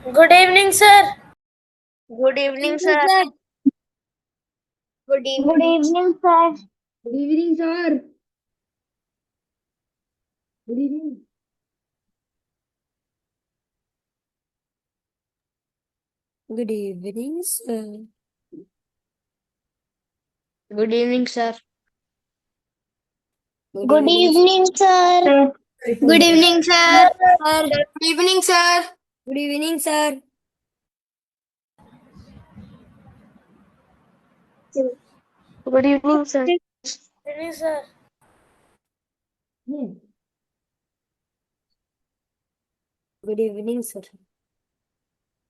Good evening, sir. Good evening, evening, sir. sir. Good Good evening. evening, sir. Good evening, sir. Good evening. Good evening, sir. Good evening, sir. Good evening, sir. Good evening, sir. sir. Good evening, sir. Good evening, sir. Good evening, sir. Good evening, sir. Good evening, sir.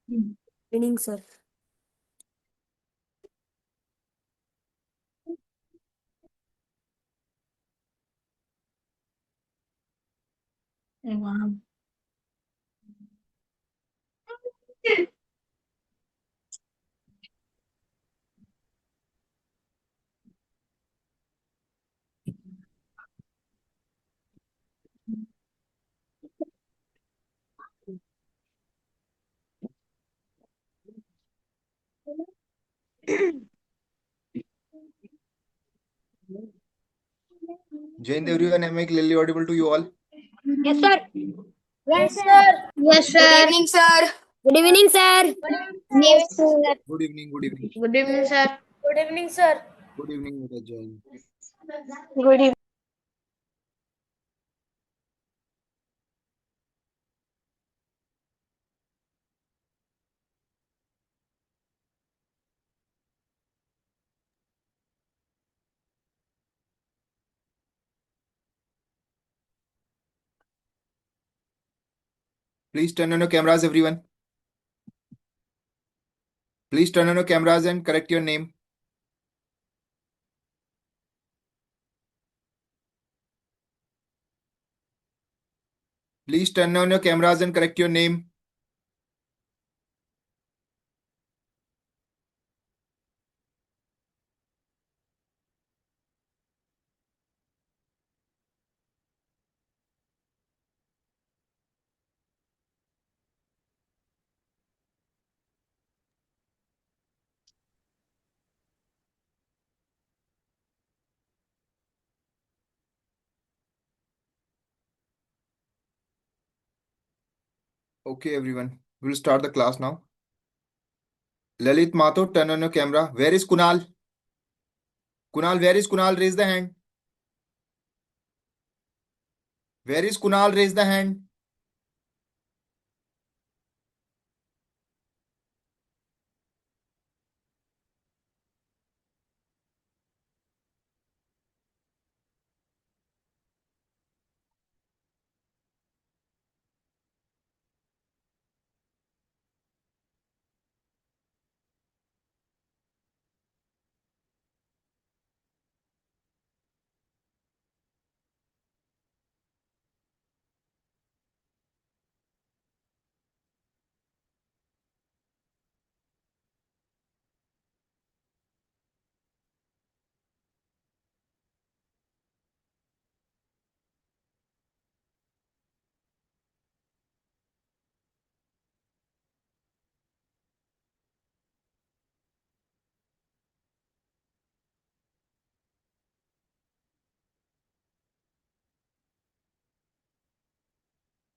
Good evening, sir. Wow. Jane everyone, am I clearly audible to you all? Yes, sir. Yes, sir. Good Yes, sir. evening, sir. Good evening, sir. Yes, sir. Good evening, good evening. Good evening, sir. Good evening, sir. Good evening, Mr. Jain. Good evening. Please turn on your cameras, everyone. Please turn on your cameras and correct your name. Please turn on your cameras and correct your name. Okay, everyone. We'll start the class now. Lalit Mathur, turn on your camera. Where is Kunal? Kunal, where is Kunal? Raise the hand. Where is Kunal? Raise the hand.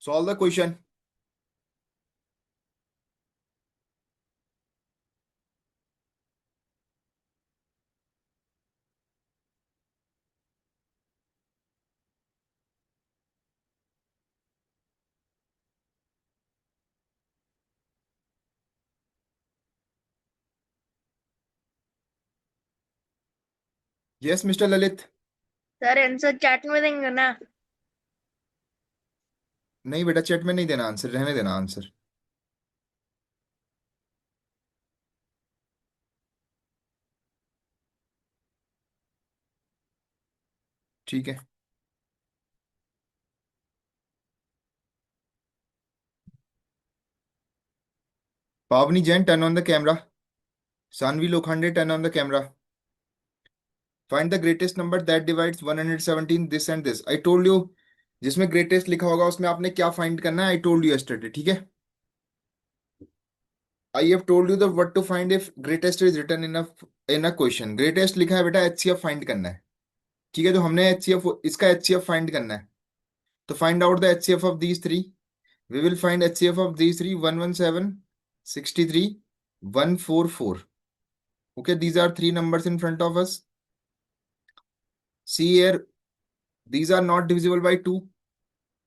Solve the question. Yes, Mr. Lalit. Sir answer chat में देंगे ना? नहीं बेटा, chat में नहीं देना answer, रहने देना आंसर. ठीक है. Pavni Jain, turn on the camera. Sanvi Lokhande, turn on the camera. Find the greatest number that divides 117 this and this. I told you, जिसमें greatest लिखा होगा उसमें आपने क्या find करना है. I told you yesterday. ठीक है. I have told you the what to find if greatest is written in a question. Greatest लिखा है बेटा, HCF फाइंड करना है. ठीक है, तो हमने HCF इसका HCF फाइंड करना है. तो find out the HCF of these three. We will find HCF of these three: 117, 63, 144. Okay, these are three numbers in front of us. See here, these are not divisible by 2.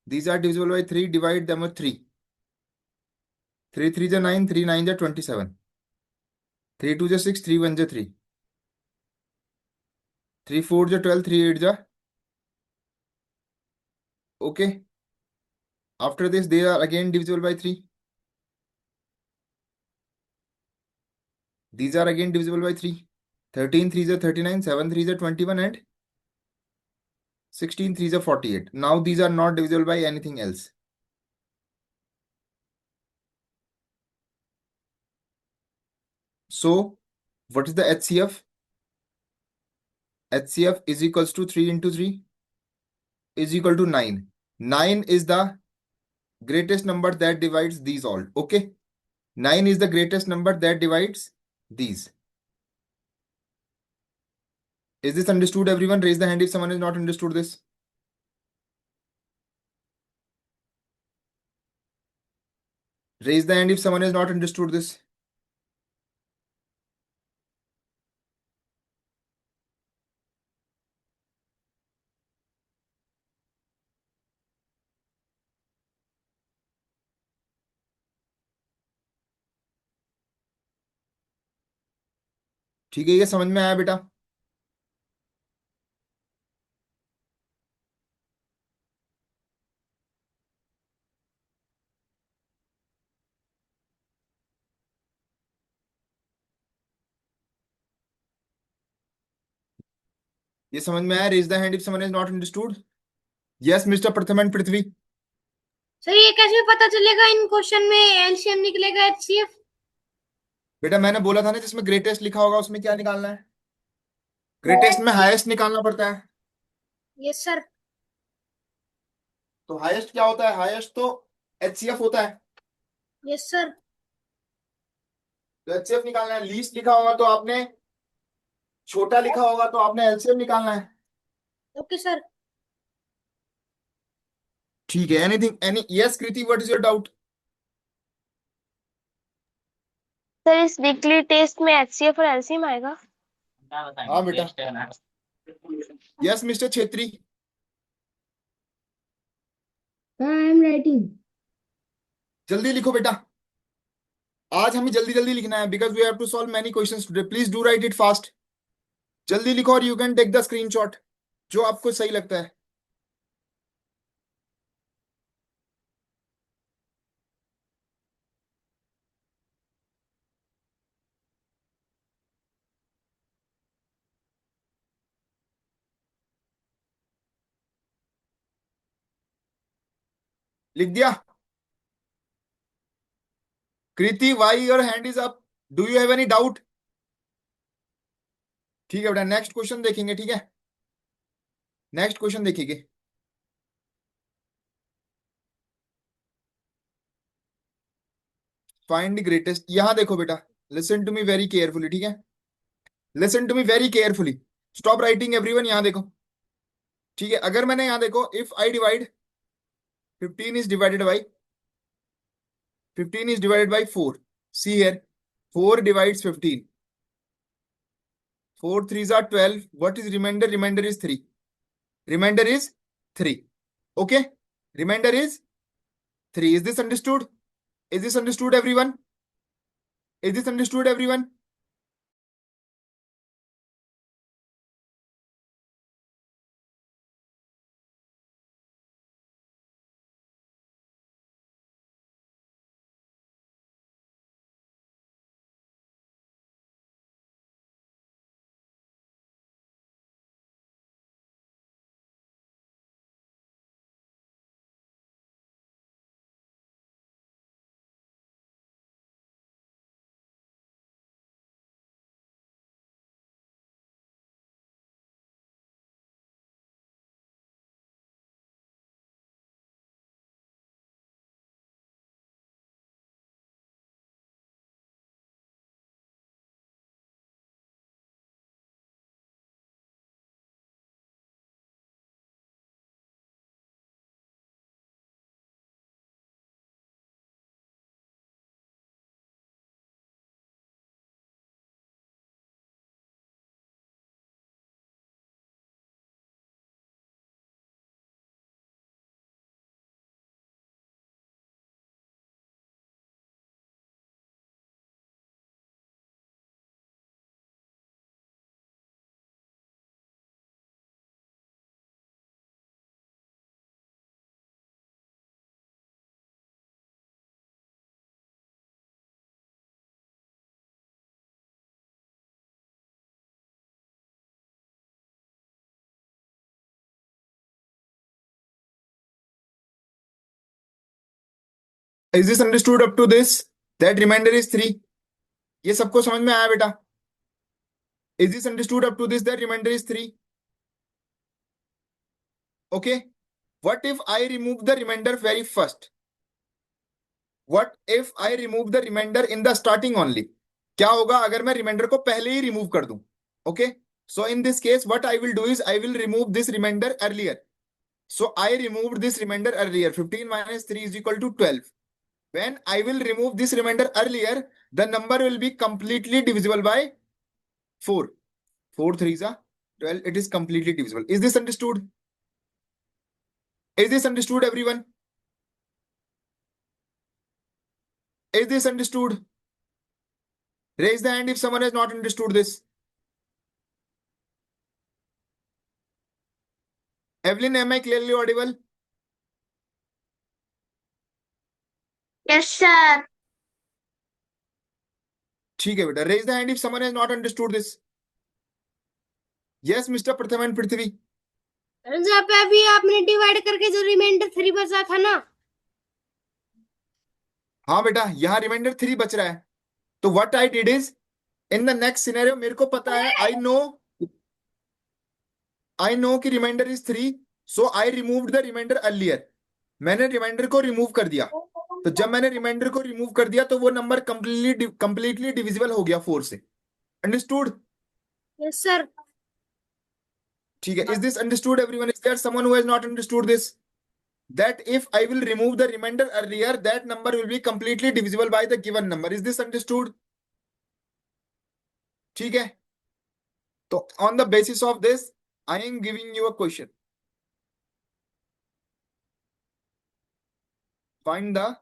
These are divisible by 3. Divide them with 3. 3 3 is 9, 3 9 is 27. 3 2 is 6, 3 1 is 3. 3 4 is 12, 3 8 is. Okay. After this, they are again divisible by 3. These are again divisible by 3. 13 3 is 39, 7 3 is 21, and 16 3 is 48. Now these are not divisible by anything else. So, what is the HCF? HCF is equals to 3 into 3 is equal to 9. 9 is the greatest number that divides these all. Okay. 9 is the greatest number that divides these. Is this understood, everyone? Raise the hand if someone has not understood this. Raise the hand if someone has not understood this. ठीक है, ये समझ में आया बेटा? ये समझ में आया? Raise the hand if someone is not understood. Yes mister Pratham and Prithvi. Sir ये कैसे पता चलेगा इन क्वेश्चन में एलसीएम निकलेगा एचसीएफ? बेटा मैंने बोला था ना, जिसमें ग्रेटेस्ट लिखा होगा उसमें क्या निकालना है? ग्रेटेस्ट में हाईएस्ट निकालना पड़ता है. Yes sir. तो हाईएस्ट क्या होता है? हाईएस्ट तो HCF होता है. Yes sir. तो HCF निकालना है. लीस्ट लिखा होगा तो आपने, छोटा लिखा होगा तो आपने LCM निकालना है. Okay sir. ठीक है. Anything any yes Kriti, what is your doubt? Sir इस वीकली टेस्ट में HCF और LCM आएगा? हाँ बेटा. Yes mister Chhetri. I am writing. जल्दी लिखो बेटा. आज हमें जल्दी जल्दी लिखना है because we have to solve many questions today. Please do write it fast. जल्दी लिखो और you can take the screenshot जो आपको सही लगता है. लिख दिया? कृति, why your hand is up? Do you have any doubt? ठीक है बेटा, नेक्स्ट क्वेश्चन देखेंगे. ठीक है, नेक्स्ट क्वेश्चन देखेंगे. Find the greatest. यहां देखो बेटा, listen to me very carefully. ठीक है, listen to me very carefully. Stop writing everyone. यहां देखो. ठीक है, अगर मैंने यहां देखो, if I divide 15 is divided by 15 is divided by 4. See here, 4 divides 15. 4 3s are 12. What is remainder? Remainder is 3. Remainder is 3. Okay, remainder is 3. Is this understood? Is this understood, everyone? Is this understood, everyone? Is this understood up to this? That remainder is 3. ये सबको समझ में आया बेटा? Is this understood up to this? That remainder is 3. Okay. What if I remove the remainder very first? What if I remove the remainder in the starting only? क्या होगा अगर मैं रिमाइंडर को पहले ही रिमूव कर दूं? Okay. So in this case, what I will do is I will remove this remainder earlier. So I removed this remainder earlier. 15 minus 3 is equal to 12. When I will remove this remainder earlier, the number will be completely divisible by 4. 4 3s are 12. It is completely divisible. Is this understood? Is this understood, everyone? Is this understood? Raise the hand if someone has not understood this. Evelyn, am I clearly audible? Yes, sir. ठीक है बेटा. Raise the hand if someone has not understood this. Yes, Mr. Pratham and Prithvi. जहाँ पे अभी आपने divide करके जो reminder 3 बचा था ना, हाँ बेटा, यहाँ रिमाइंडर 3 बच रहा है. तो what I did is, in the next scenario, मेरे को पता है, I know कि reminder is 3, so I removed the remainder earlier. मैंने रिमाइंडर को रिमूव कर दिया. तो जब मैंने रिमाइंडर को रिमूव कर दिया तो वो नंबर कंप्लीटली डिविजिबल हो गया 4 से. अंडरस्टूड? Yes sir. ठीक है. Is this understood, everyone? Is there someone who has not understood this? That if I will remove the remainder earlier, that number will be completely divisible by the given number. Is this understood? ठीक है. तो on the basis of this, I am giving you a question. Find the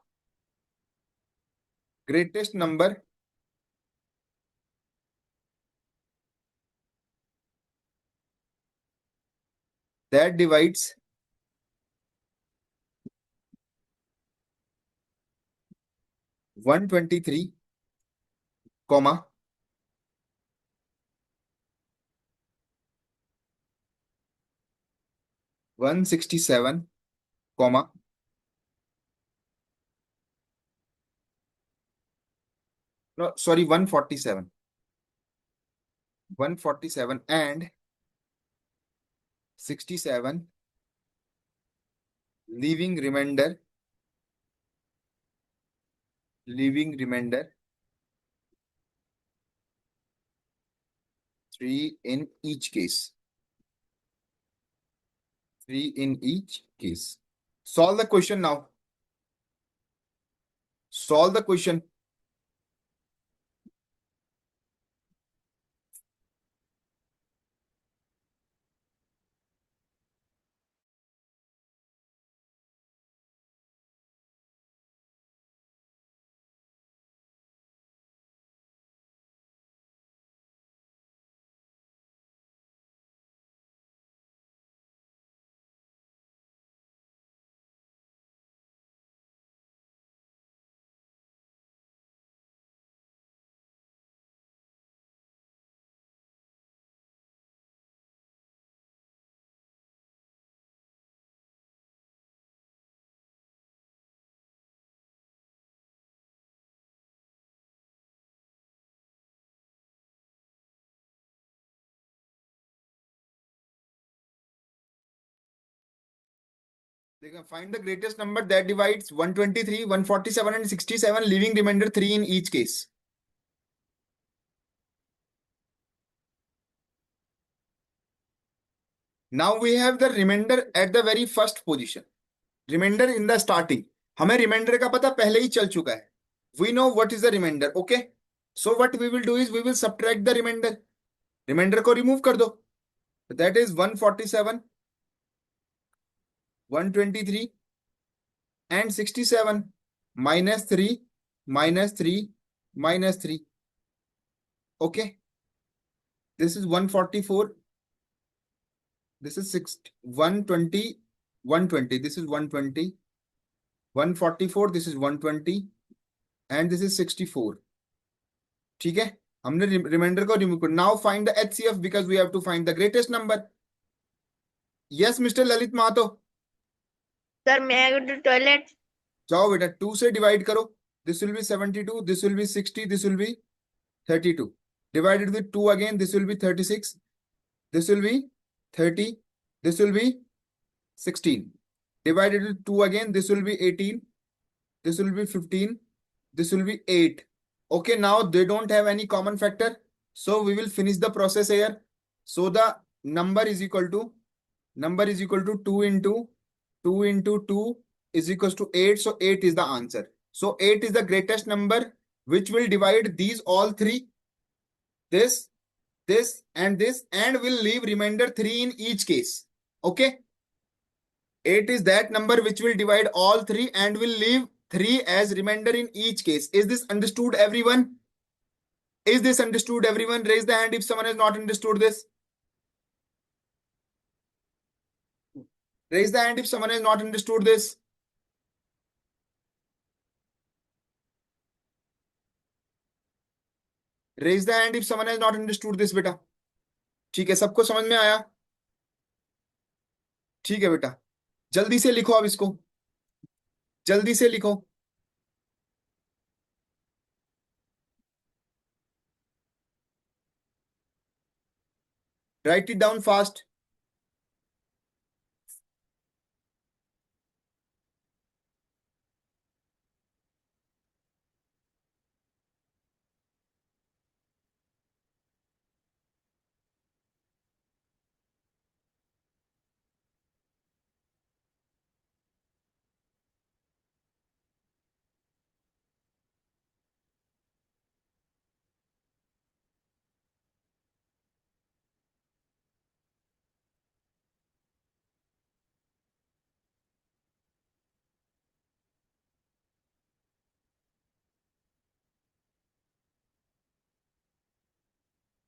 greatest number that divides 123, 167, no, sorry, 147. 147 and 67, leaving remainder 3 in each case. 3 in each case. Solve the question now. Solve the question. Find the greatest number that divides 123, 147 and 67, leaving remainder 3 in each case. Now we have the remainder at the very first position. Remainder in the starting. हमें remainder का पता पहले ही चल चुका है. We know what is the remainder. Okay. So what we will do is we will subtract the remainder. Remainder को remove कर दो. That is 147, 123 and 67 minus 3 minus 3 minus 3. Okay. This is 144. This is 120, 120. This is 120. 144. This is 120. And this is 64. ठीक है. हमने remainder को remove कर. Now find the HCF because we have to find the greatest number. Yes, Mr. Lalit Mahato. Sir, may I go to toilet? जाओ बेटा 2 से divide करो, this will be 72, this will be 60, this will be 32, divided with 2 again, this will be 36, this will be 30, this will be 16, divided with 2 again, this will be 18, this will be 15, this will be 8. Okay, now they don't have any common factor, so we will finish the process here. So the number is equal to 2 into 2 is equals to 8, so 8 is the answer. So 8 is the greatest number which will divide these all three, this, this, and will leave remainder 3 in each case. Okay, 8 is that number which will divide all three and will leave 3 as remainder in each case. Is this understood, everyone? Is this understood, everyone? Raise the hand if someone has not understood this. Raise the hand if someone has not understood this. Raise the hand if someone has not understood this, बेटा. ठीक है, सबको समझ में आया? ठीक है बेटा, जल्दी से लिखो अब इसको, जल्दी से लिखो. Write it down fast.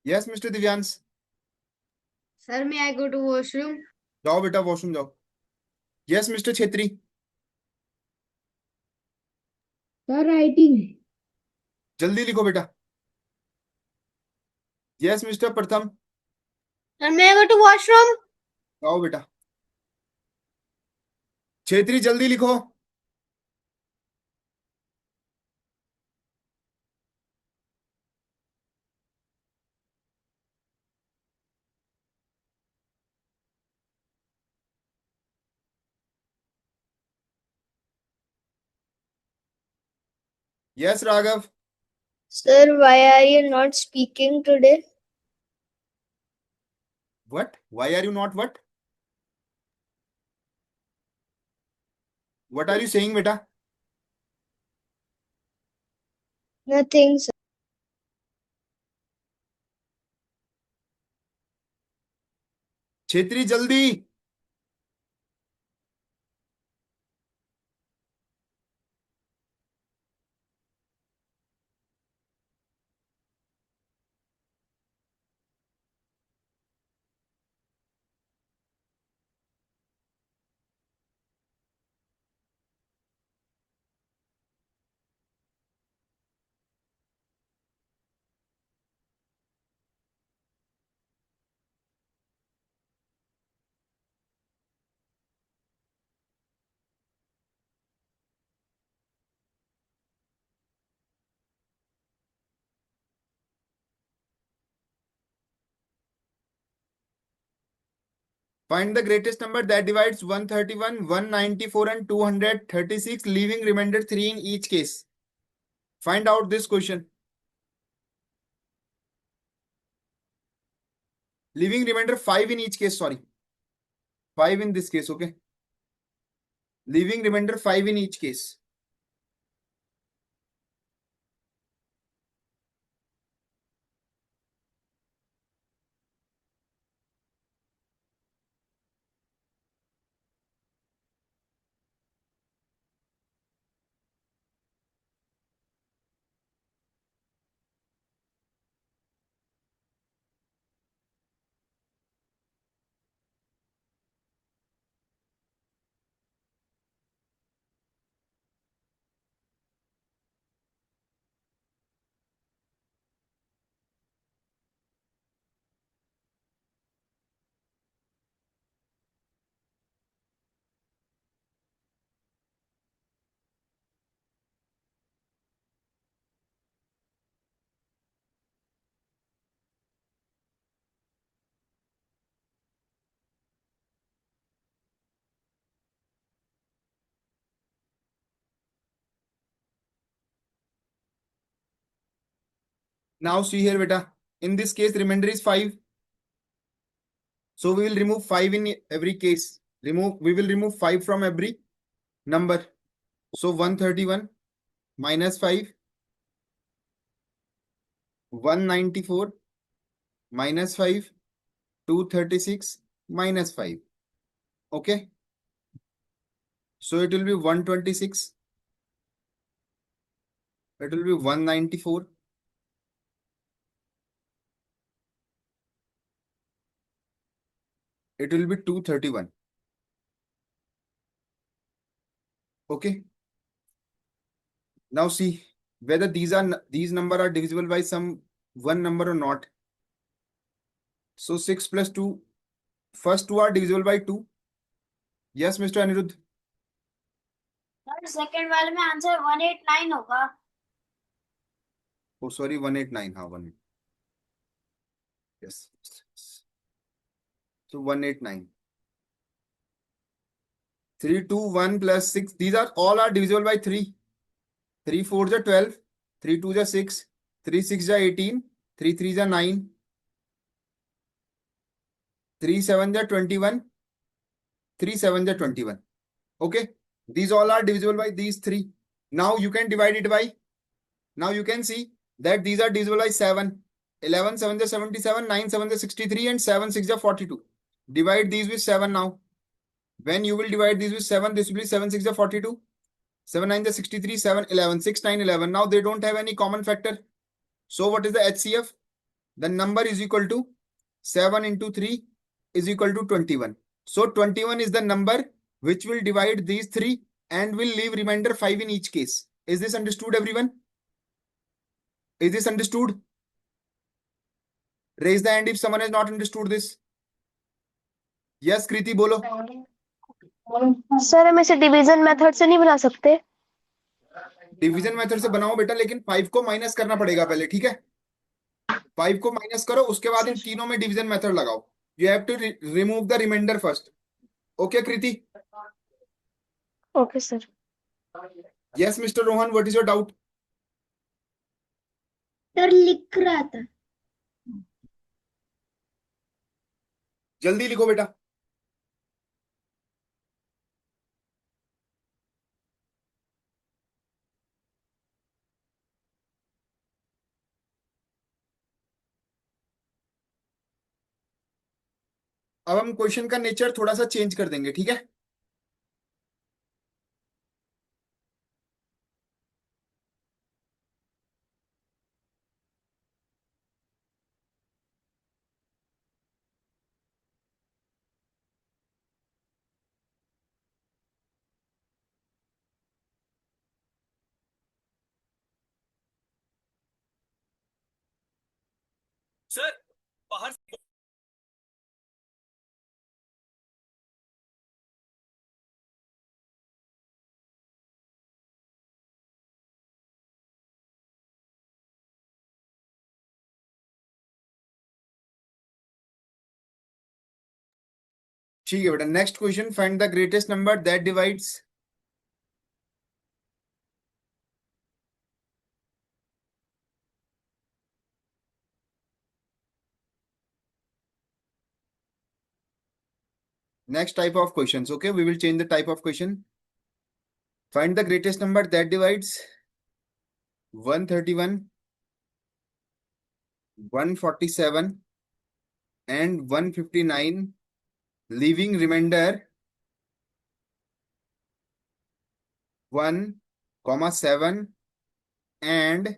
Yes, Mr. Divyansh. Sir, may I go to washroom? जाओ बेटा वॉशरूम जाओ. Yes, Mr. Chetri. Sir, writing. जल्दी लिखो बेटा. Yes, Mr. प्रथम. Sir, may I go to washroom? जाओ बेटा. छेत्री जल्दी लिखो. Yes, Raghav. Sir, why are you not speaking today? What? Why are you not what? What are you saying, बेटा? Nothing, sir. Chhetri जल्दी. Find the greatest number that divides 131, 194 and 236, leaving remainder 3 in each case. Find out this question. Leaving remainder 5 in each case, sorry. 5 in this case, okay? Leaving remainder 5 in each case. Now see here, beta. In this case, remainder is 5. So we will remove 5 in every case. We will remove 5 from every number. So 131 minus 5, 194 minus 5, 236 minus 5. Okay. So it will be 126. It will be 194. It will be 231. Okay. Now see whether these number are divisible by some one number or not. So 6 plus 2, first two are divisible by 2. Yes, Mr. Anirudh. Second वाले में answer 189 होगा. Oh, sorry, 189. हाँ, 1. Yes. So 189. 3, 2, 1 plus 6. These are all are divisible by 3. 3 4 are 12. 3 2 are 6. 3 6 are 18. 3 3 are 9. 3 7 are 21. 3 7 are 21. Okay. These all are divisible by these 3. Now you can divide it by. Now you can see that these are divisible by 7. 11 7 are 77. 9 7 are 63. And 7 6 are 42. Divide these with 7 now. When you will divide these with 7, this will be 7 6 are 42. 7 9 are 63. 7 11. 6 9 11. Now they don't have any common factor. So what is the HCF? The number is equal to 7 into 3 is equal to 21. So 21 is the number which will divide these 3 and will leave remainder 5 in each case. Is this understood, everyone? Is this understood? Raise the hand if someone has not understood this. Yes, Kriti, bolo. Sir हम इसे division method से नहीं बना सकते? Division method से बनाओ बेटा, लेकिन 5 को माइनस करना पड़ेगा पहले, ठीक है? 5 को माइनस करो, उसके बाद इन तीनों में डिवीजन मेथड लगाओ. You have to remove the remainder first. Okay, Kriti? Okay sir. Yes, Mr. Rohan, what is your doubt? Sir लिख रहा था. जल्दी लिखो बेटा. अब हम क्वेश्चन का नेचर थोड़ा सा चेंज कर देंगे, ठीक है? सर बाहर ठीक है बेटा. Next question, find the greatest number that divides. Next type of questions. Okay, we will change the type of question. Find the greatest number that divides 131, 147 and 159, leaving remainder 1, 7 and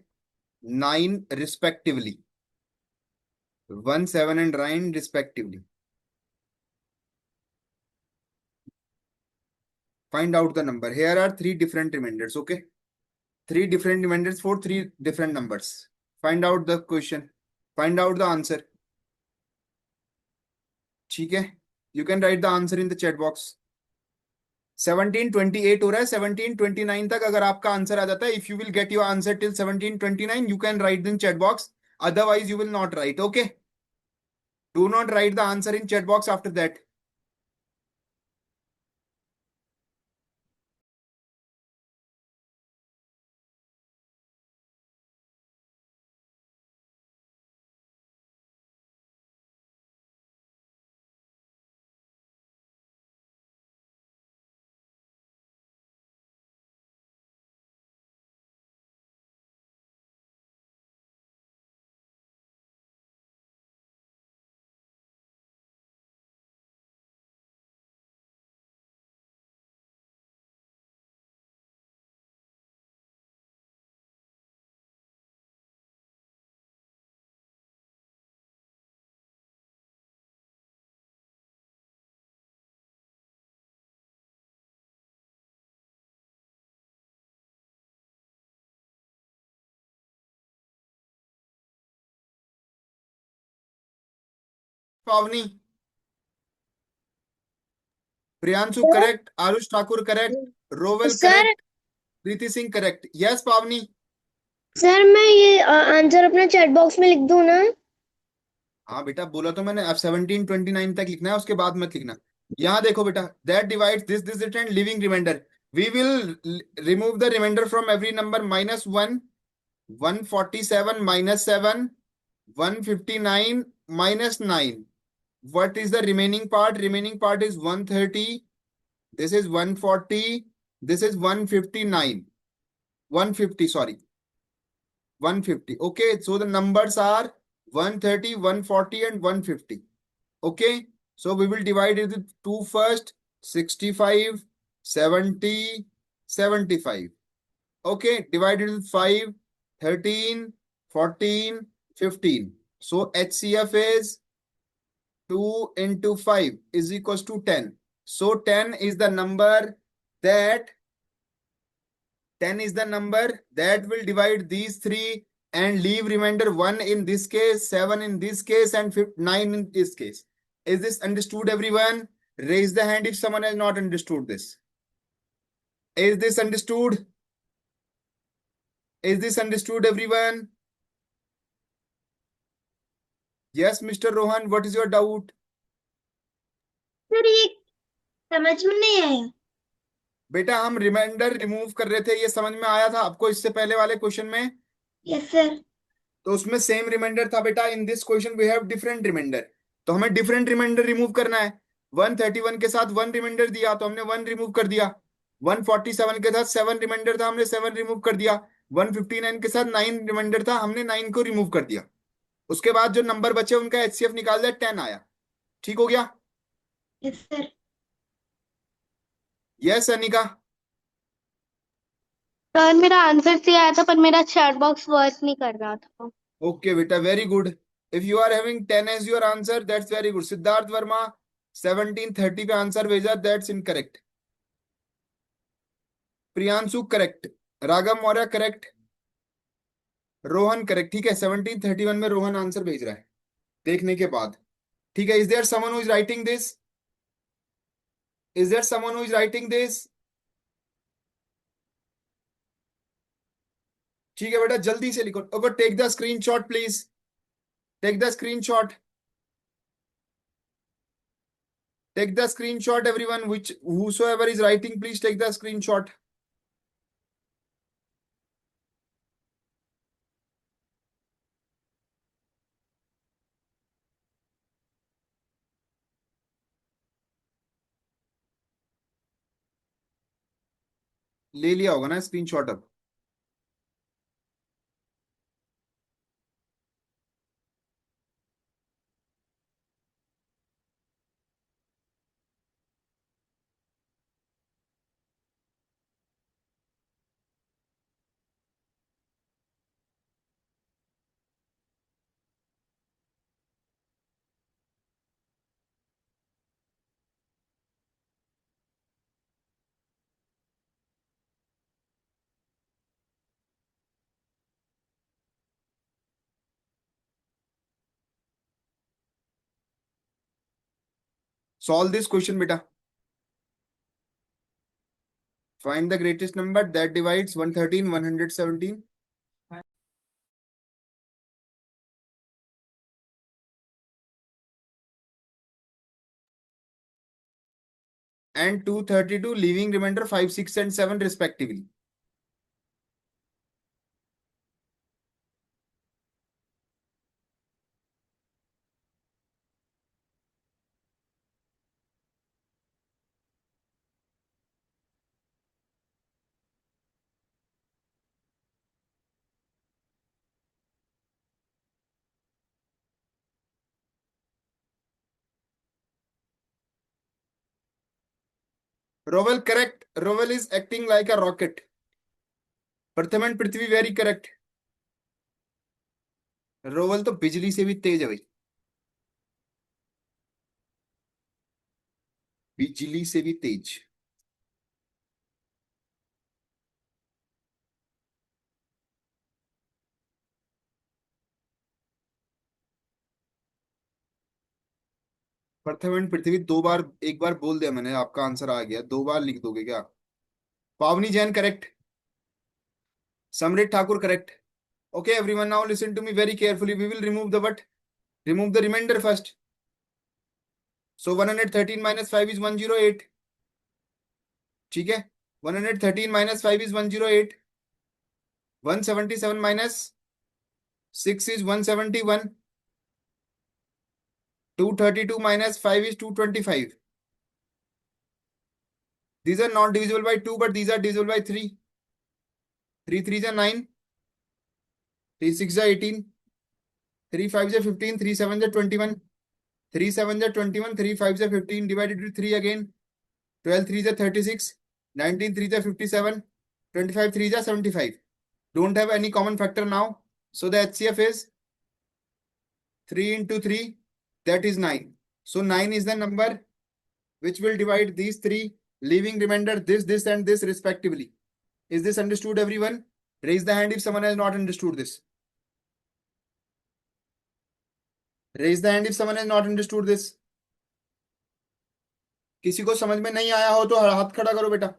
9 respectively. 1, 7 and 9 respectively. Find out the number. Here are 3 different remainders. Okay, 3 different remainders for 3 different numbers. Find out the question. Find out the answer. ठीक है? You can write the answer in the chat box. 1728 हो रहा है. 1729 तक अगर आपका answer आ जाता है, if you will get your answer till 1729, you can write in chat box. Otherwise, you will not write. Okay? Do not write the answer in chat box after that. Pavni, Priyanshu correct, Aarush Thakur correct, Rovel sir correct, Preeti Singh correct. Yes Pavni. Sir मैं ये answer अपना chat box में लिख दूं ना? हाँ बेटा, बोला तो मैंने, अब 1729 तक लिखना है, उसके बाद मत लिखना। यहाँ देखो बेटा, that divides this return living reminder, we will remove the reminder from every number, -1, 147 -7, 159 -9. What is the remaining part? Remaining part is 130. This is 140. This is 159. 150, sorry. 150. Okay, so the numbers are 130, 140, and 150. Okay, so we will divide it with 2 first, 65, 70, 75. Okay, divided with 5, 13, 14, 15. So HCF is 2 into 5 is equals to 10. So 10 is the number that 10 is the number that will divide these three and leave remainder 1 in this case, 7 in this case, and 9 in this case. Is this understood, everyone? Raise the hand if someone has not understood this. Is this understood? Is this understood, everyone? Yes, Mr. Rohan, what is your doubt? Sir ये समझ में नहीं आया। बेटा हम reminder remove कर रहे थे, ये समझ में आया था आपको इससे पहले वाले क्वेश्चन में? Yes sir. तो उसमें सेम रिमाइंडर था बेटा। In this question we have different reminder, तो हमें डिफरेंट रिमाइंडर रिमूव करना है। 131 के साथ 1 रिमाइंडर दिया तो हमने 1 रिमूव कर दिया। 147 के साथ 7 रिमाइंडर था, हमने 7 रिमूव कर दिया। 159 के साथ 9 रिमाइंडर था, हमने 9 को रिमूव कर दिया। उसके बाद जो नंबर बचे उनका एचसीएफ निकाल दिया, 10 आया। ठीक हो गया? Yes sir. Yes Anika. Sir मेरा आंसर सही आया था पर मेरा चैट बॉक्स वर्क नहीं कर रहा था। ओके बेटा, very good. If you are having 10 as your answer, that's very good. Siddharth Verma 1730 पे आंसर भेजा, that's incorrect. Priyanshu correct, Raghav Maurya correct, Rohan correct. ठीक है, 1731 में रोहन आंसर भेज रहा है देखने के बाद। ठीक है, is there someone who is writing this? Is there someone who is writing this? ठीक है बेटा, जल्दी से लिखो। Okay, take the screenshot please, take the screenshot, take the screenshot everyone, which whosoever is writing, please take the screenshot. ले लिया होगा ना स्क्रीनशॉट अब? Solve this question beta. Find the greatest number that divides 113, 117. And 232, leaving remainder 5, 6, and 7 respectively. Rowell correct. Rowell is acting like a rocket. प्रथम and Prithvi very correct. रोवल तो बिजली से भी तेज है भाई, बिजली से भी तेज। प्रथम एंड पृथ्वी दो बार, एक बार बोल दिया मैंने, आपका आंसर आ गया, दो बार लिख दोगे क्या? Pavni Jain correct, Samrit Thakur correct. Okay, everyone, now listen to me very carefully. We will remove the what? Remove the remainder first. So 113 minus 5 is 108. ठीक है, 113 minus 5 is 108. 177 minus 6 is 171. 232 minus 5 is 225. These are not divisible by 2, but these are divisible by 3. 3 3s are 9. 3 6 are 18. 3 5s are 15. 3 7s are 21. 3 7s are 21. 3 5s are 15. Divided with 3 again. 12 3s are 36. 19 3s are 57. 25 3s are 75. Don't have any common factor now. So the HCF is 3 into 3. That is 9. So 9 is the number which will divide these three, leaving remainder this, and this respectively. Is this understood, everyone? Raise the hand if someone has not understood this. Raise the hand if someone has not understood this. किसी को समझ में नहीं आया हो तो हाथ खड़ा करो बेटा,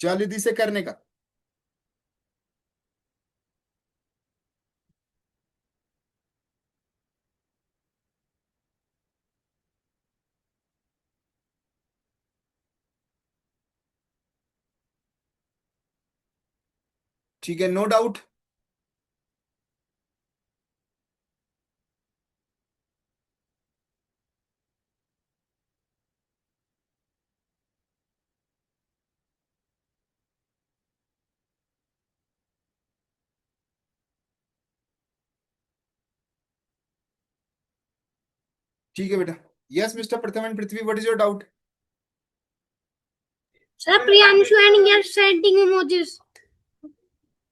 जल्दी से करने का. ठीक है, नो डाउट. ठीक है बेटा. Yes mister Pratham and Prithvi, what is your doubt? Sir, Priyanshu and yes sending emojis.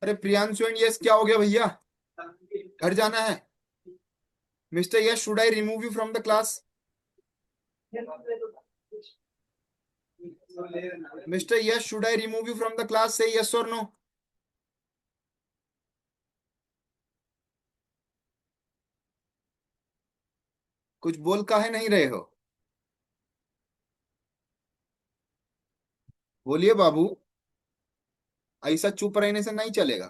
अरे प्रियांशु एंड यस क्या हो गया भैया, घर जाना है. Mister yes, should I remove you from the class? Mister yes, should I remove you from the class? से yes और नो. कुछ बोल काहे नहीं रहे हो? बोलिए बाबू, ऐसा चुप रहने से नहीं चलेगा.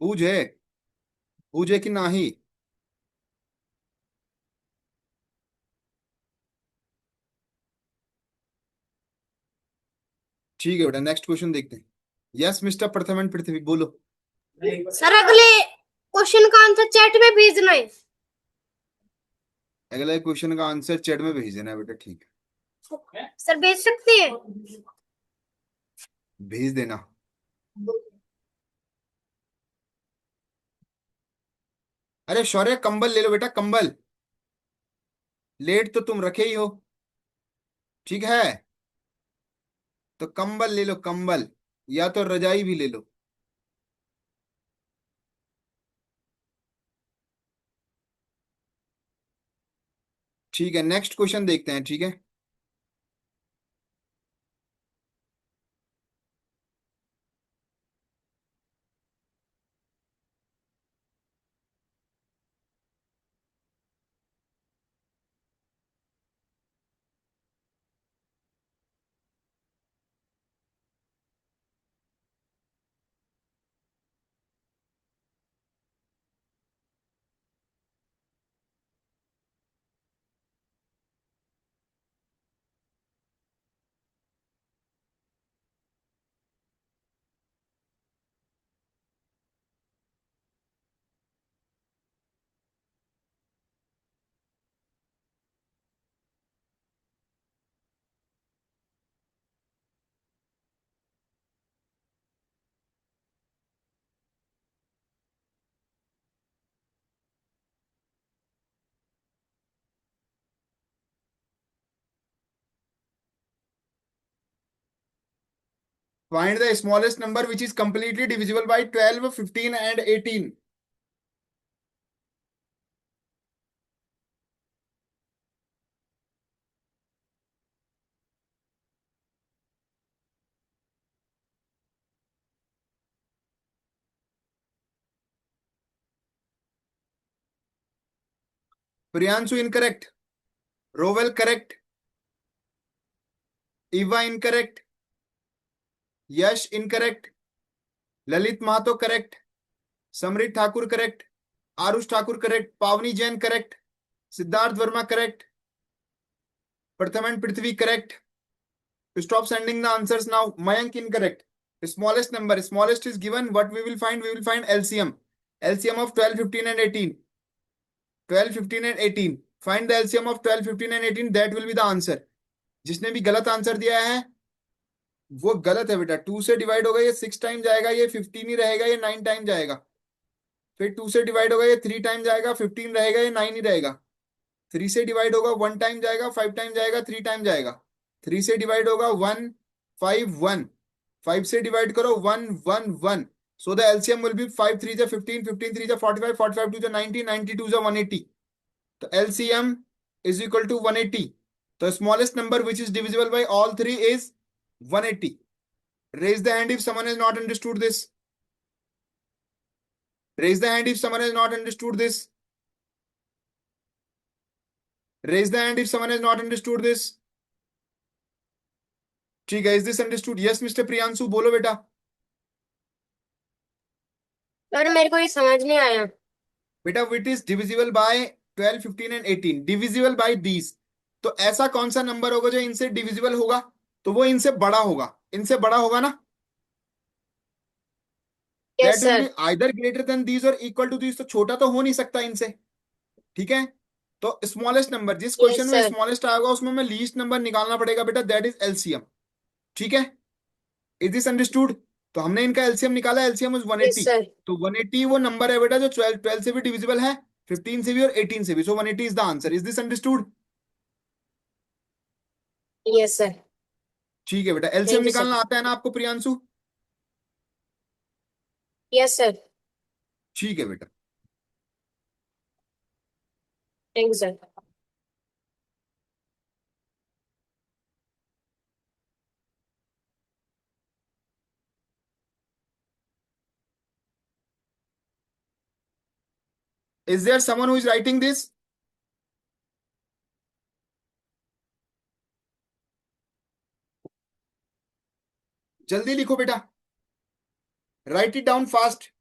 बूझे, बूझे कि नहीं? ठीक है बेटा, नेक्स्ट क्वेश्चन देखते हैं. यस मिस्टर प्रथम एंड पृथ्वी, बोलो. सर अगले क्वेश्चन का आंसर चैट में भेजना है. अगले क्वेश्चन का आंसर चैट में भेज देना है बेटा. ठीक है, सर भेज सकते हैं. भेज देना. अरे शौर्य, कंबल ले लो बेटा, कंबल. लेट तो तुम रखे ही हो, ठीक है, तो कंबल ले लो, कंबल, या तो रजाई भी ले लो. ठीक है, नेक्स्ट क्वेश्चन देखते हैं. ठीक है, find the smallest number which is completely divisible by 12, 15 and 18. Priyanshu incorrect, Rovel correct, Iva incorrect, Yash incorrect, Lalit Mahto correct, Samrit Thakur correct, Aarush Thakur correct, Pavni Jain correct, Siddharth Verma correct, Pratham and Prithvi correct. Stop sending the answers now. Mayank incorrect. The smallest number, smallest is given. What we will find? We will find LCM. LCM of 12, 15 and 18. 12, 15 and 18. Find the LCM of 12, 15 and 18. That will be the answer. जिसने भी गलत answer दिया है वो गलत है बेटा. 2 से डिवाइड होगा ये 6 टाइम जाएगा, ये 15 ही रहेगा, ये 9 टाइम जाएगा. फिर 2 से डिवाइड होगा ये 3 टाइम जाएगा, 15 रहेगा, ये 9 ही रहेगा. 3 से डिवाइड होगा 1 टाइम जाएगा, 5 टाइम जाएगा, 3 टाइम जाएगा. 3 से डिवाइड होगा 1 5 1. 5 से डिवाइड करो 1 1 1. So the LCM will be 5 3 15, 15 3 45, 45 2 90, 90 2 180. तो एलसीएम इज इक्वल टू 180. तो smallest number which is divisible by all three is 180. Raise the hand if someone has not understood this. Raise the hand if someone has not understood this. Raise the hand if someone has not understood this. ठीक है, is this understood? Yes mister Priyanshu, बोलो बेटा. Sir मेरे को ये समझ नहीं आया. Beta which is divisible by 12, 15 and 18. Divisible by these. तो ऐसा कौन सा नंबर होगा जो इनसे डिविजिबल होगा? तो वो इनसे बड़ा होगा. इनसे बड़ा होगा ना? Yes that will sir. Be either greater than these और इक्वल टू दीज. तो छोटा तो हो नहीं सकता इनसे. ठीक है, तो स्मॉलेस्ट नंबर जिस क्वेश्चन में sir. स्मॉलेस्ट आएगा उसमें हमें लीस्ट नंबर निकालना पड़ेगा बेटा. That is LCM. ठीक है, इज दिस अंडरस्टूड? तो हमने इनका एलसीएम निकाला. LCM is 180. सर. तो 180 वो नंबर है बेटा जो 12 से भी डिविजिबल है, 15 से भी और 18 से भी. सो 180 is the answer. Is this understood? Yes sir. ठीक है बेटा. LCM Thank you, sir. निकालना आता है ना आपको प्रियांशु? Yes sir. ठीक है बेटा. Thank you sir. Is there someone who is writing this? जल्दी लिखो बेटा. Right it down fast.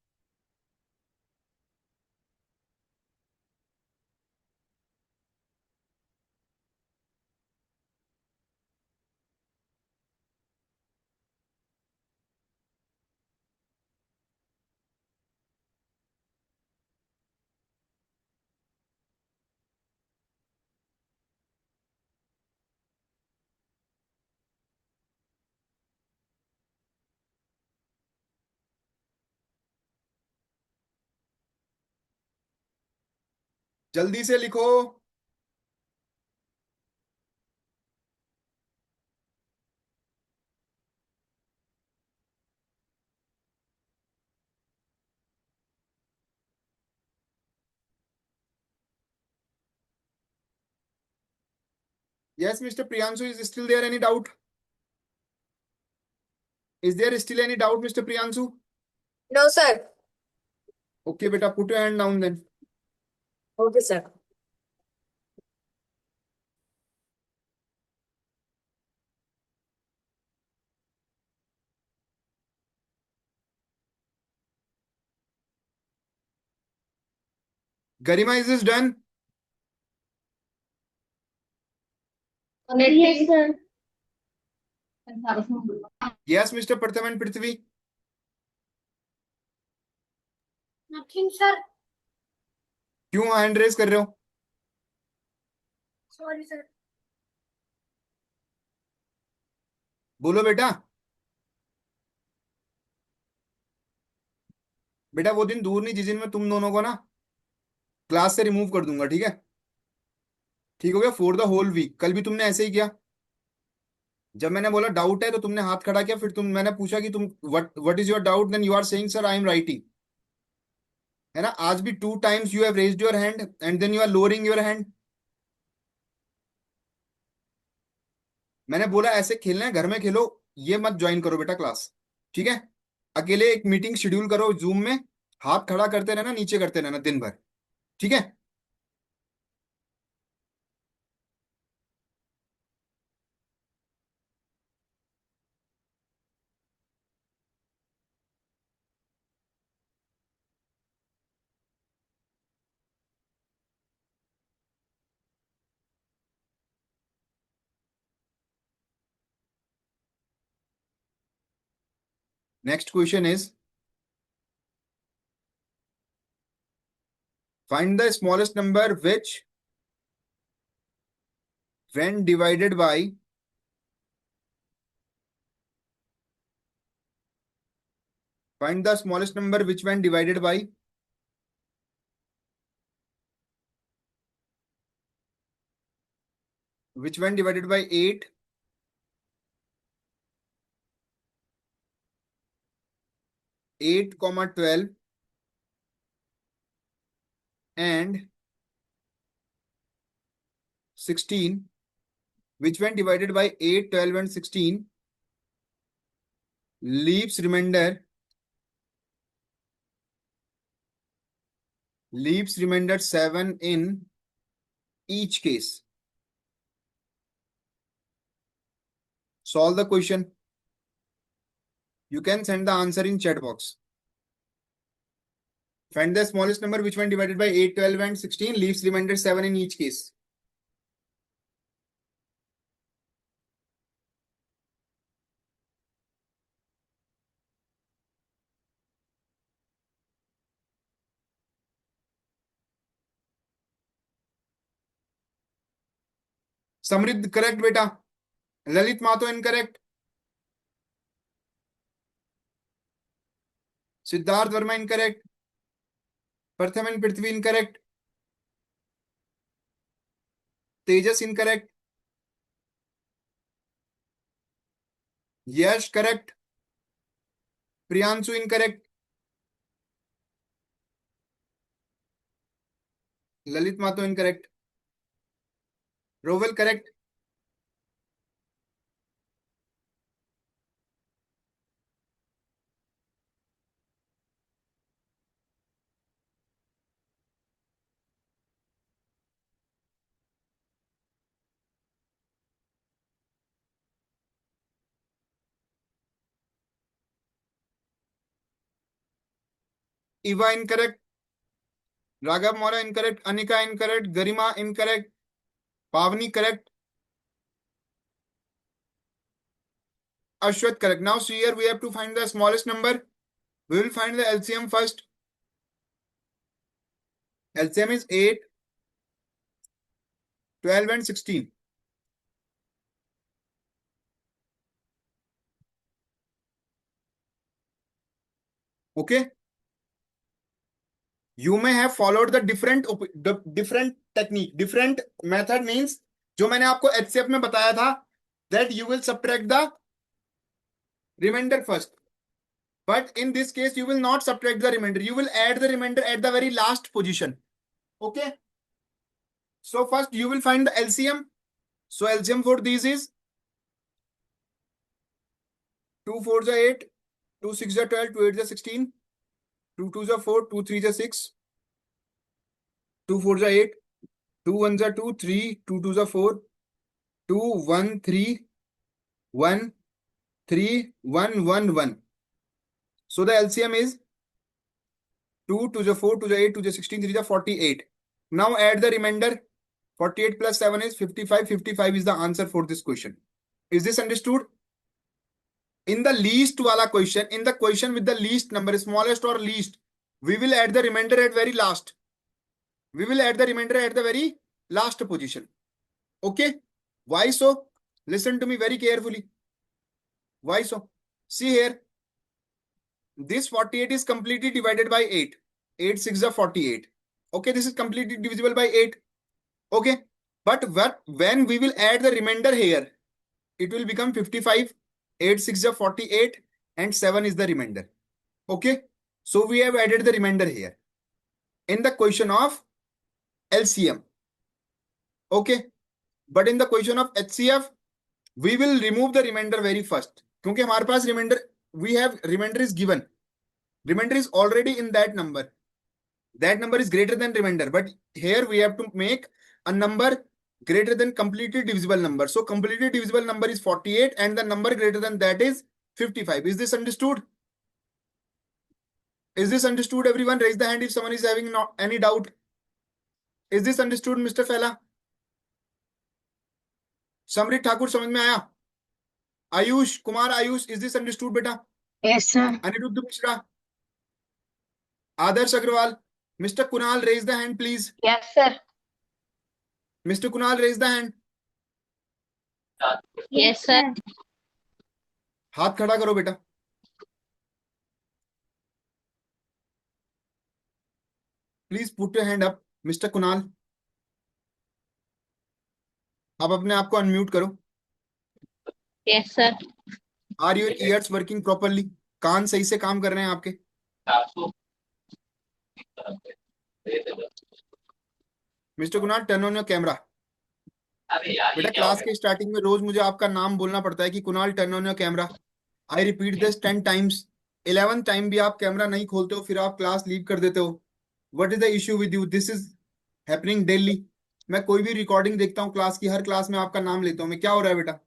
जल्दी से लिखो. Yes, Mr. Priyanshu, is still there any doubt? Is there still any doubt, Mr. Priyanshu? No sir. Okay, beta, put your hand down then. Okay sir. Garima, is this done? Yes, sir. Yes, Mr. Pratham and Prithvi. Nothing sir. क्यों hand raise कर रहे हो? Sorry sir. बोलो बेटा. बेटा वो दिन दूर नहीं जिस दिन मैं तुम दोनों को ना क्लास से रिमूव कर दूंगा. ठीक है, ठीक हो गया? For the whole week. कल भी तुमने ऐसे ही किया. जब मैंने बोला डाउट है तो तुमने हाथ खड़ा किया. फिर मैंने पूछा कि तुम what is your doubt, then you are saying sir I am writing. है ना? आज भी 2 times you have raised your hand and then you are lowering your hand. मैंने बोला ऐसे खेलना है, घर में खेलो, ये मत ज्वाइन करो बेटा क्लास. ठीक है, अकेले एक मीटिंग शेड्यूल करो जूम में, हाथ खड़ा करते रहना, नीचे करते रहना दिन भर. ठीक है, Next question is, find the smallest number which, when divided by, find the smallest number which when divided by 8, 8, 12 and 16, which when divided by 8, 12 and 16 leaves remainder 7 in each case. Solve the question. You can send the answer in chat box. Find the smallest number which when divided by 8, 12 and 16 leaves remainder 7 in each case. Samriddh correct beta. Lalit Mahto incorrect. Siddharth Verma incorrect. Pratham and Prithvi incorrect. Tejas incorrect. Yash correct. Priyanshu incorrect. Lalit Mahto incorrect. Rovel correct. Iva incorrect. Raghav Maurya incorrect. Anika incorrect. Garima incorrect. Pavni correct. Ashwat correct. Now see here we have to find the smallest number. We will find the LCM first. LCM is 8, 12 and 16. Okay. You may have followed the different technique. Different method means जो मैंने आपको HCF में बताया था that you will subtract the remainder first. But in this case, you will not subtract the remainder. You will add the remainder at the very last position. Okay. So first you will find the LCM. So LCM for these is 2 4s are 8, 2 6s are 12, 2 8s are 16, 2 2s are 4, 2 3s are 6, 2 4s are 8, 2 1s are 2, 3, 2 2s are 4, 2 1 3 1 3 1 1 1. So the LCM is 2 2s are 4, 2s are 8, 2s are 16, 3s are 48. Now add the remainder. 48 plus 7 is 55. 55 is the answer for this question. Is this understood? In the least wala question, in the question with the least number, smallest or least, we will add the remainder at very last. We will add the remainder at the very last position. Okay? Why so? Listen to me very carefully. Why so? See here. This 48 is completely divided by 8. 8 6 are 48. Okay, this is completely divisible by 8. Okay, but when we will add the remainder here, it will become 55. 8 6 are 48 and 7 is the remainder. Okay, so we have added the remainder here in the question of LCM. Okay, but in the question of HCF, we will remove the remainder very first. क्योंकि हमारे पास remainder is given. Remainder is already in that number. That number is greater than remainder, but here we have to make a number greater than completely divisible number. So completely divisible number is 48 and the number greater than that is 55. Is this understood? Is this understood, everyone? Raise the hand if someone is having any doubt. Is this understood, Mr. Fela? Samrit Thakur, समझ में आया? Ayush, Kumar Ayush, is this understood, beta? Yes, sir. Aniruddha Mishra, Adarsh Agrawal, Mr. Kunal, raise the hand, please. Yes, sir. Mr. Kunal, raise the hand. Yes, sir. हाथ खड़ा करो बेटा. Please put your hand up, Mr. Kunal. आप अपने आप को unmute करो. Yes, sir. Are your ears working properly? कान सही से काम कर रहे हैं आपके? Mr. Kunal, turn on your camera. बेटा क्लास के स्टार्टिंग में रोज मुझे आपका नाम बोलना पड़ता है कि Kunal turn on your camera. I repeat this 10 times. 11th time भी आप कैमरा नहीं खोलते हो, फिर आप क्लास लीव कर देते हो. What is the issue with you? This is happening daily. मैं कोई भी रिकॉर्डिंग देखता हूँ क्लास की, हर क्लास में आपका नाम लेता हूँ मैं. क्या हो रहा है बेटा?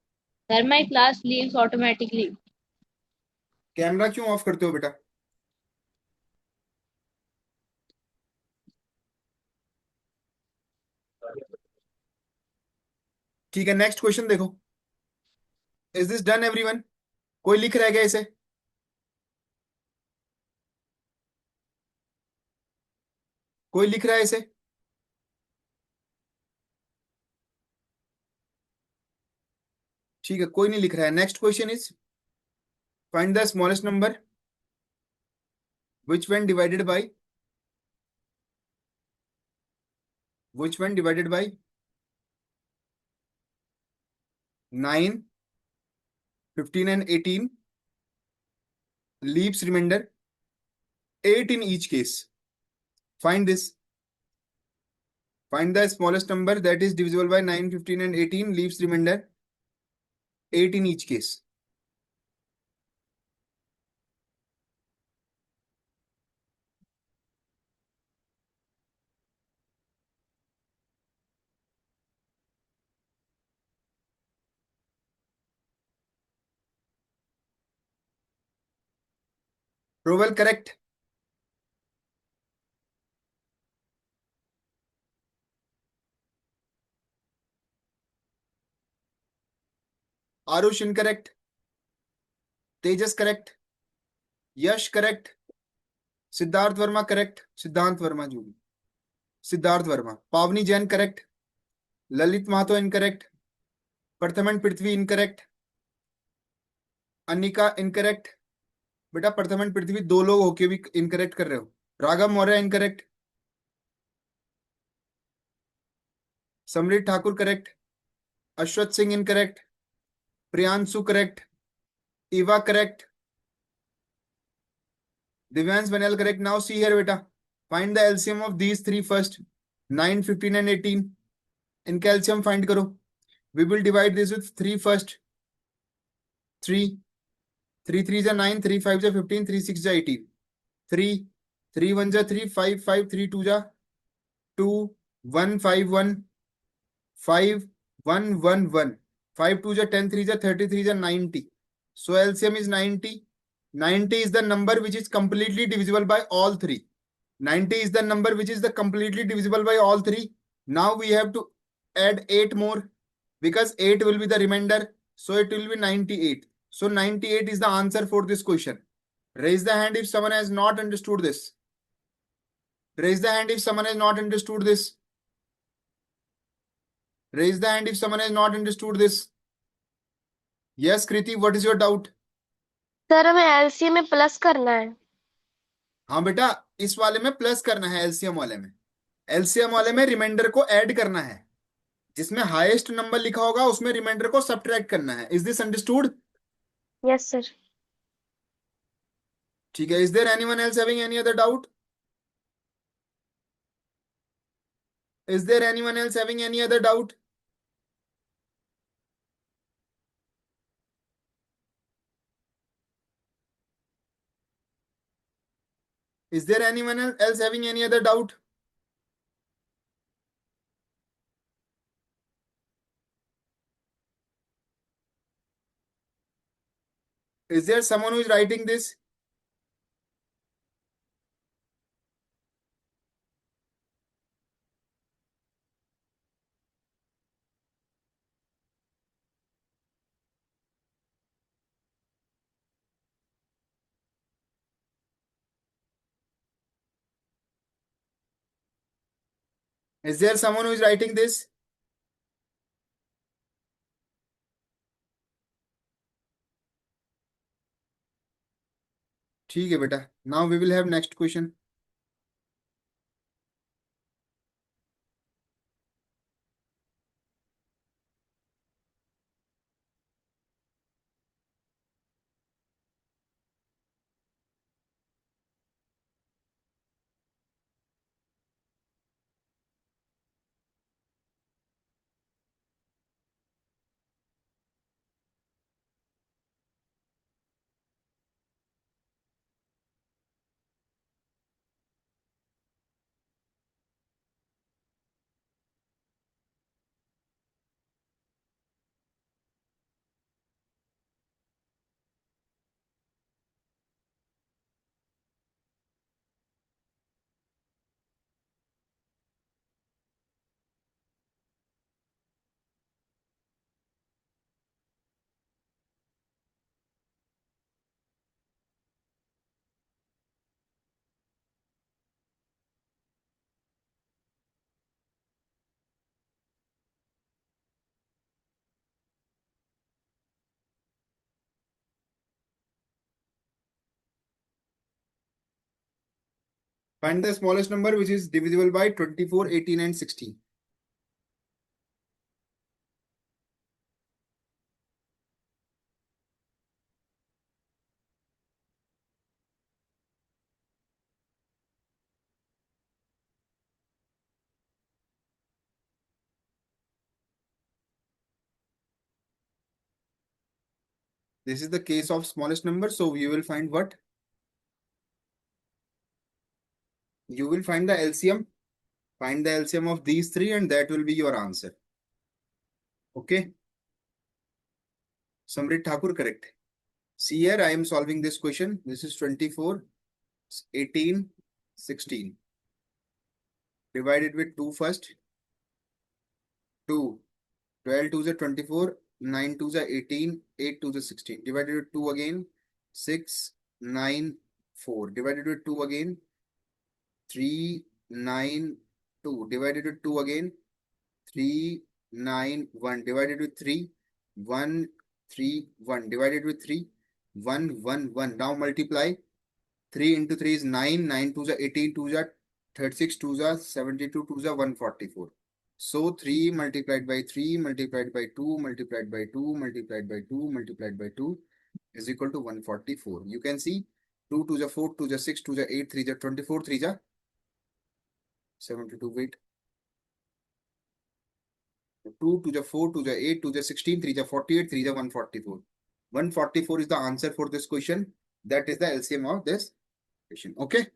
Sir, my class leaves automatically. Camera क्यों ऑफ करते हो बेटा? ठीक है, नेक्स्ट क्वेश्चन देखो. Is this done everyone? कोई लिख रह गया इसे? कोई लिख रहा है इसे? ठीक है, कोई नहीं लिख रहा है. Next question is find the smallest number which when divided by 9, 15 and 18 leaves remainder 8 in each case. Find this. Find the smallest number that is divisible by 9, 15 and 18 leaves remainder 8 in each case. Provel correct. Arush incorrect. Tejas correct. Yash correct. Siddharth Verma correct. Siddhant Verma जो भी. Siddharth Verma. Pavni Jain correct. Lalit Mahato incorrect. Prathaman Prithvi incorrect. Anika incorrect. बेटा प्रथमन पृथ्वी दो लोग होके भी incorrect कर रहे हो. Raghav Maurya incorrect. Samreet Thakur correct. Ashwath Singh incorrect. Priyanshu correct. Iva correct. Divyansh Banel correct. Now see here बेटा, find the LCM of these three first. 9, 15 and 18. इनका एलसीएम फाइंड करो. We will divide this with 3 first. 3 3 3 जा 9, 3 5 जा 15, 3 6 जा 18. 3 3 1 जा 3, 5 5 3 2 जा 2, 1 5 1 5 1 1 1. 5 2 जा 10, 3 जा 33 जा 90. So LCM is 90. 90 is the number which is completely divisible by all three. 90 is the number which is the completely divisible by all three. Now we have to add 8 more because 8 will be the remainder. So it will be 98. So 98 is the answer for this question. Raise the hand if someone has not understood this. Raise the hand if someone has not understood this. Raise the hand if someone has not understood this. Yes, Kriti, what is your doubt? Sir हमें LCM में plus करना है. हाँ बेटा, इस वाले में plus करना है. एलसीएम वाले में, एलसीएम वाले में रिमाइंडर को ऐड करना है. जिसमें हाईएस्ट नंबर लिखा होगा उसमें रिमाइंडर को सब्ट्रैक्ट करना है. Is this understood? Yes sir. ठीक है. Is there anyone else having any other doubt? Is there anyone else having any other doubt? Is there anyone else having any other doubt? Is there someone who is writing this? Is there someone who is writing this? ठीक है बेटा. Now we will have next question. Find the smallest number which is divisible by 24, 18 and 16. This is the case of smallest number. So you will find what? You will find the LCM. Find the LCM of these three and that will be your answer. Okay. Samrit Thakur, correct. See here, I am solving this question. This is 24, 18, 16. Divided with 2 first. 2. 12 to the 24, 9 to the 18, 8 to the 16. Divided with 2 again. 6, 9, 4. Divided with 2 again. 3, 9, 2. Divided with 2 again. 3, 9, 1. Divided with 3. 1, 3, 1. Divided with 3. 1, 1, 1. Now multiply. 3 into 3 is 9. 9 to the 18 to the 36 to the 72 to the 144. So 3 multiplied by 3 multiplied by 2 multiplied by 2 multiplied by 2 multiplied by 2 is equal to 144. You can see 2 to the 4 to the 6 to the 8 3 the 24 3 the 72. Wait. 2 to the 4 to the 8 to the 16 3 the 48 3 the 144. 144 is the answer for this question. That is the LCM of this question. Okay.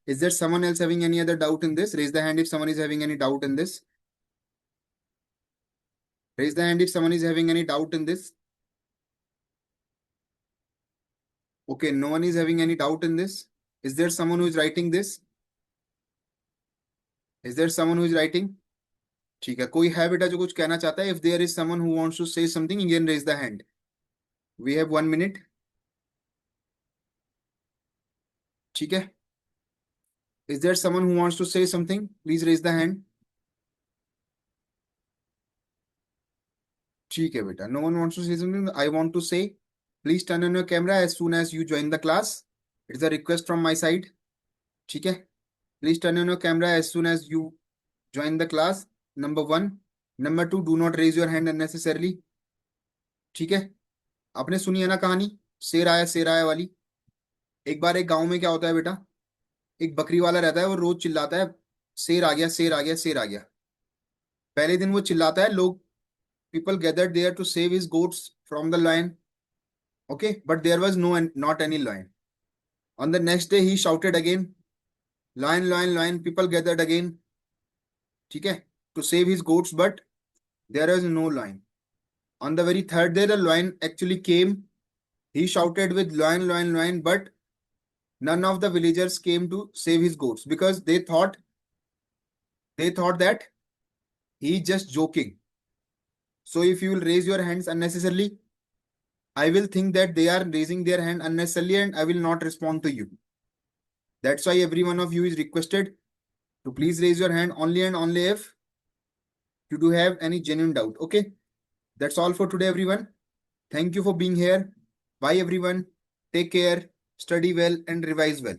Is there someone else having any other doubt in this? Raise the hand if someone is having any doubt in this. Raise the hand if someone is having any doubt in this. Okay, no one is having any doubt in this. Is there someone who is writing this? Is there someone who is writing? ठीक है, कोई है बेटा जो कुछ कहना चाहता है? If there is someone who wants to say something, you can raise the hand. We have 1 minute. ठीक है. Is there someone who wants to say something? Please raise the hand. ठीक है बेटा. No one wants to say something. I want to say, please turn on your camera as soon as you join the class. It's a request from my side. ठीक है. Please turn on your camera as soon as you join the class. Number 1. Number 2, do not raise your hand unnecessarily. ठीक है. आपने सुनी है ना कहानी शेर आया वाली? एक बार एक गांव में क्या होता है बेटा, एक बकरी वाला रहता है, वो रोज चिल्लाता है शेर आ गया शेर आ गया शेर आ गया. पहले दिन वो चिल्लाता है, लोग people gathered there to save his goats from the lion. Okay, but there was not any lion. On the next day he shouted again, lion lion lion. People gathered again, ठीक है, to save his goats, but there was no lion. On the very third day the lion actually came. He shouted with lion lion lion, but none of the villagers came to save his goats because they thought that he is just joking. So if you will raise your hands unnecessarily, I will think that they are raising their hand unnecessarily and I will not respond to you. That's why every one of you is requested So please raise your hand only and only if you do have any genuine doubt. Okay. That's all for today, everyone. Thank you for being here. Bye, everyone. Take care, study well, and revise well.